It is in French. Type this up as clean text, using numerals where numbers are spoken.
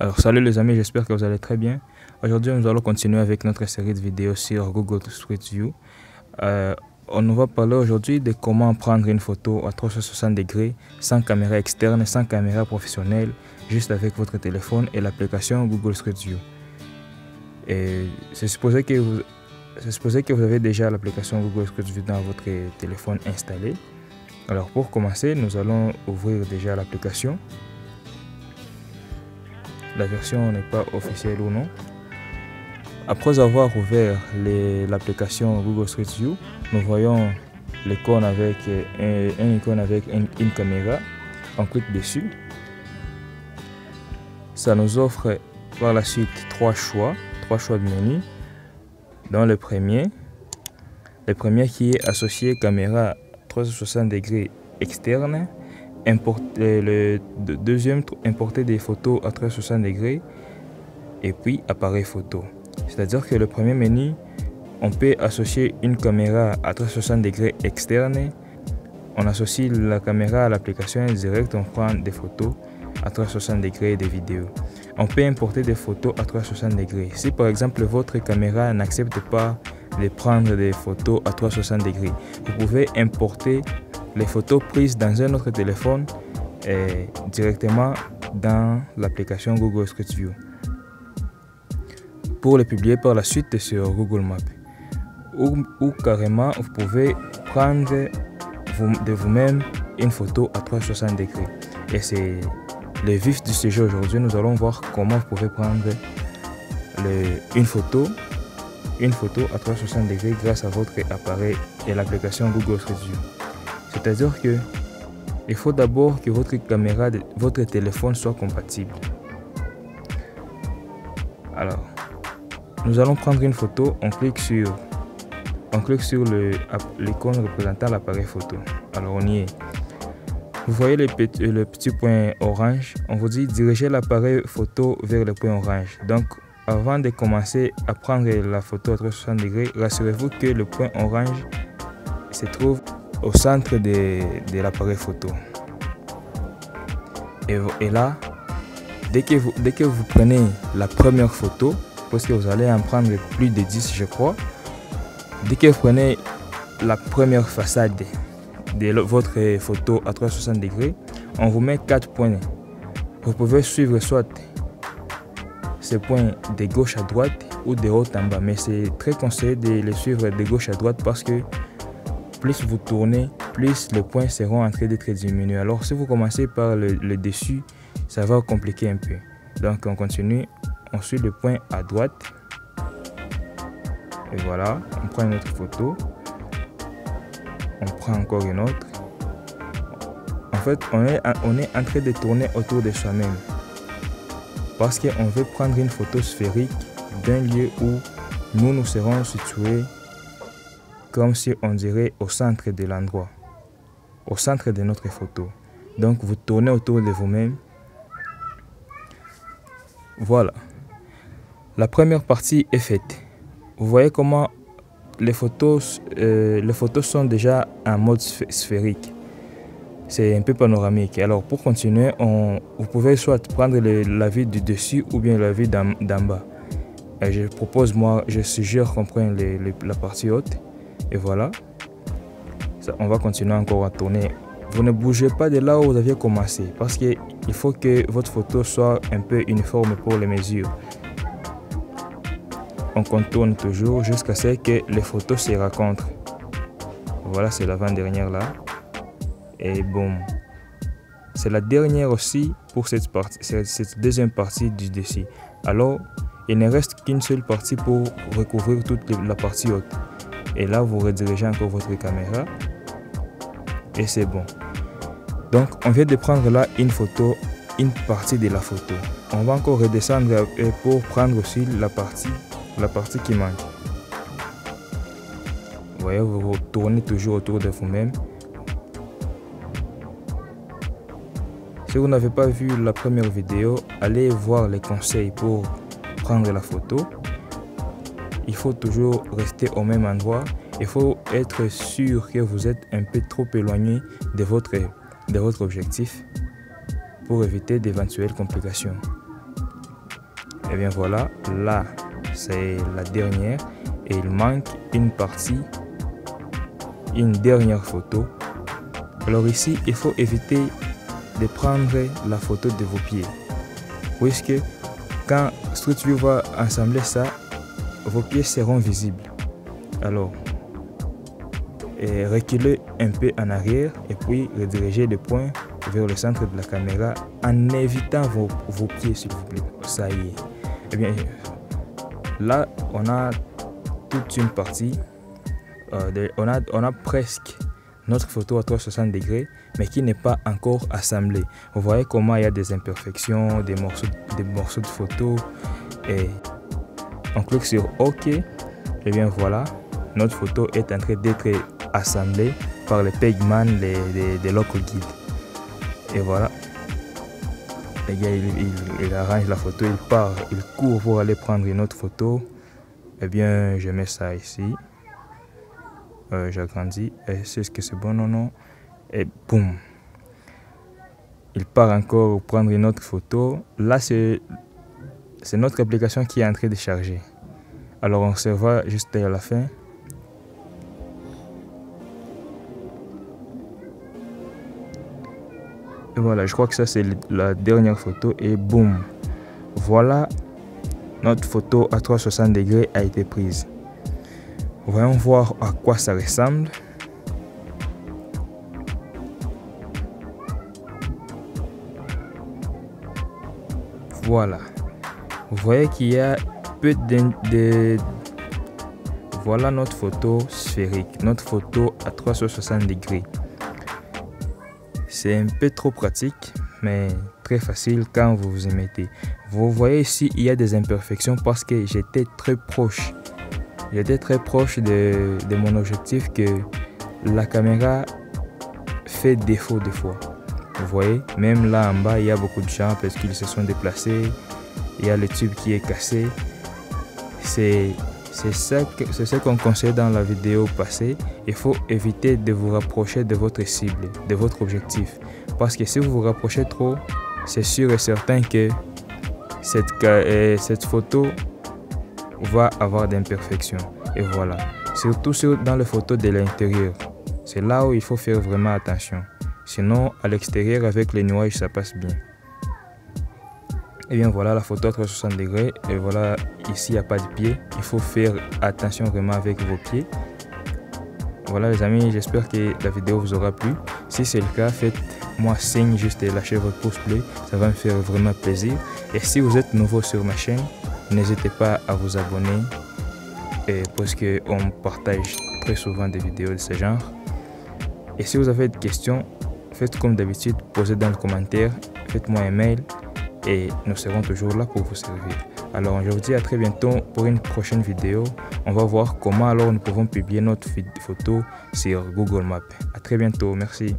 Alors salut les amis, j'espère que vous allez très bien. Aujourd'hui nous allons continuer avec notre série de vidéos sur Google Street View. On va parler aujourd'hui de comment prendre une photo à 360 degrés sans caméra externe, sans caméra professionnelle, juste avec votre téléphone et l'application Google Street View. Et c'est supposé que vous avez déjà l'application Google Street View dans votre téléphone installée. Alors pour commencer, nous allons ouvrir déjà l'application. La version n'est pas officielle ou non. Après avoir ouvert l'application Google Street View, nous voyons l'icône avec une icône avec une caméra. On clique dessus. Ça nous offre par la suite trois choix de menu. Dans le premier qui est associé caméra 360 degrés externe. Le deuxième, importer des photos à 360 degrés et puis appareil photo. C'est-à-dire que le premier menu, on peut associer une caméra à 360 degrés externe. On associe la caméra à l'application direct, on prend des photos à 360 degrés et des vidéos. On peut importer des photos à 360 degrés. Si par exemple votre caméra n'accepte pas de prendre des photos à 360 degrés, vous pouvez importer les photos prises dans un autre téléphone directement dans l'application Google Street View pour les publier par la suite sur Google Maps. Ou carrément, vous pouvez prendre de vous-même une photo à 360 degrés. Et c'est le vif du sujet aujourd'hui. Nous allons voir comment vous pouvez prendre une photo à 360 degrés grâce à votre appareil et l'application Google Street View. C'est-à-dire que il faut d'abord que votre caméra de votre téléphone soit compatible. Alors, nous allons prendre une photo, on clique sur l'icône représentant l'appareil photo. Alors on y est. Vous voyez le petit point orange. On vous dit diriger l'appareil photo vers le point orange. Donc avant de commencer à prendre la photo à 360 degrés, rassurez-vous que le point orange se trouve au centre de l'appareil photo. Et là, dès que vous prenez la première photo, parce que vous allez en prendre plus de 10 je crois, dès que vous prenez la première façade de votre photo à 360 degrés, on vous met 4 points. Vous pouvez suivre soit ces points de gauche à droite ou de haut en bas, mais c'est très conseillé de les suivre de gauche à droite parce que plus vous tournez, plus les points seront en train d'être diminués. Alors si vous commencez par le dessus, ça va compliquer un peu. Donc on continue, on suit le point à droite. Et voilà, on prend une autre photo. On prend encore une autre. En fait, on est en train de tourner autour de soi-même. Parce qu'on veut prendre une photo sphérique d'un lieu où nous serons situés comme si on dirait au centre de l'endroit, au centre de notre photo. Donc vous tournez autour de vous-même. Voilà. La première partie est faite. Vous voyez comment les photos sont déjà en mode sphérique. C'est un peu panoramique. Alors pour continuer, vous pouvez soit prendre la vue du dessus ou bien la vue d'en bas. Et je suggère qu'on prenne la partie haute. Et voilà, on va continuer encore à tourner. Vous ne bougez pas de là où vous aviez commencé parce qu'il faut que votre photo soit un peu uniforme pour les mesures. On contourne toujours jusqu'à ce que les photos se rencontrent. Voilà, c'est l'avant-dernière là. Et bon, c'est la dernière aussi pour cette deuxième partie du dessus. Alors, il ne reste qu'une seule partie pour recouvrir toute la partie haute. Et là, vous redirigez encore votre caméra. Et c'est bon. Donc, on vient de prendre là une partie de la photo. On va encore redescendre pour prendre aussi la partie qui manque. Vous voyez, vous tournez toujours autour de vous-même. Si vous n'avez pas vu la première vidéo, allez voir les conseils pour prendre la photo. Il faut toujours rester au même endroit. Il faut être sûr que vous êtes un peu trop éloigné de votre objectif pour éviter d'éventuelles complications. Et bien voilà, là c'est la dernière et il manque une partie, une dernière photo. Alors ici, il faut éviter de prendre la photo de vos pieds, puisque quand Street View va assembler ça, vos pieds seront visibles. Alors, reculez un peu en arrière et puis redirigez le point vers le centre de la caméra en évitant vos pieds, s'il vous plaît. Ça y est. Et bien, là, on a toute une partie. On a presque notre photo à 360 degrés, mais qui n'est pas encore assemblée. Vous voyez comment il y a des imperfections, des morceaux de photo. Et on clique sur OK. Et bien voilà, notre photo est en train d'être assemblée par les pegman des Local Guide. Et voilà. Les gars, il arrange la photo, il part, il court pour aller prendre une autre photo. Et bien, je mets ça ici. J'agrandis. Est-ce que c'est bon? Non. Et boum. Il part encore prendre une autre photo. Là, c'est notre application qui est en train de charger. Alors, on se voit juste à la fin. Et voilà, je crois que ça, c'est la dernière photo. Et boum. Voilà, notre photo à 360 degrés a été prise. Voyons voir à quoi ça ressemble. Voilà. Vous voyez qu'il y a peu de... Voilà notre photo sphérique, notre photo à 360 degrés. C'est un peu trop pratique, mais très facile quand vous vous y mettez. Vous voyez ici, il y a des imperfections parce que j'étais très proche. J'étais très proche de mon objectif que la caméra fait défaut des fois. Vous voyez, même là en bas, il y a beaucoup de gens parce qu'ils se sont déplacés. Il y a le tube qui est cassé. C'est ce qu'on conseille dans la vidéo passée. Il faut éviter de vous rapprocher de votre cible, de votre objectif. Parce que si vous vous rapprochez trop, c'est sûr et certain que cette photo va avoir d'imperfections. Et voilà. Surtout dans les photos de l'intérieur. C'est là où il faut faire vraiment attention. Sinon, à l'extérieur, avec les nuages, ça passe bien. Et bien voilà la photo à 360 degrés. Et voilà, ici, il n'y a pas de pied. Il faut faire attention vraiment avec vos pieds. Voilà les amis, j'espère que la vidéo vous aura plu. Si c'est le cas, faites-moi signe, juste lâchez votre pouce bleu. Ça va me faire vraiment plaisir. Et si vous êtes nouveau sur ma chaîne, n'hésitez pas à vous abonner. Parce qu'on partage très souvent des vidéos de ce genre. Et si vous avez des questions, faites comme d'habitude, posez dans le commentaire, faites-moi un mail et nous serons toujours là pour vous servir. Alors je vous dis à très bientôt pour une prochaine vidéo. On va voir comment alors nous pouvons publier notre photo sur Google Maps. À très bientôt, merci.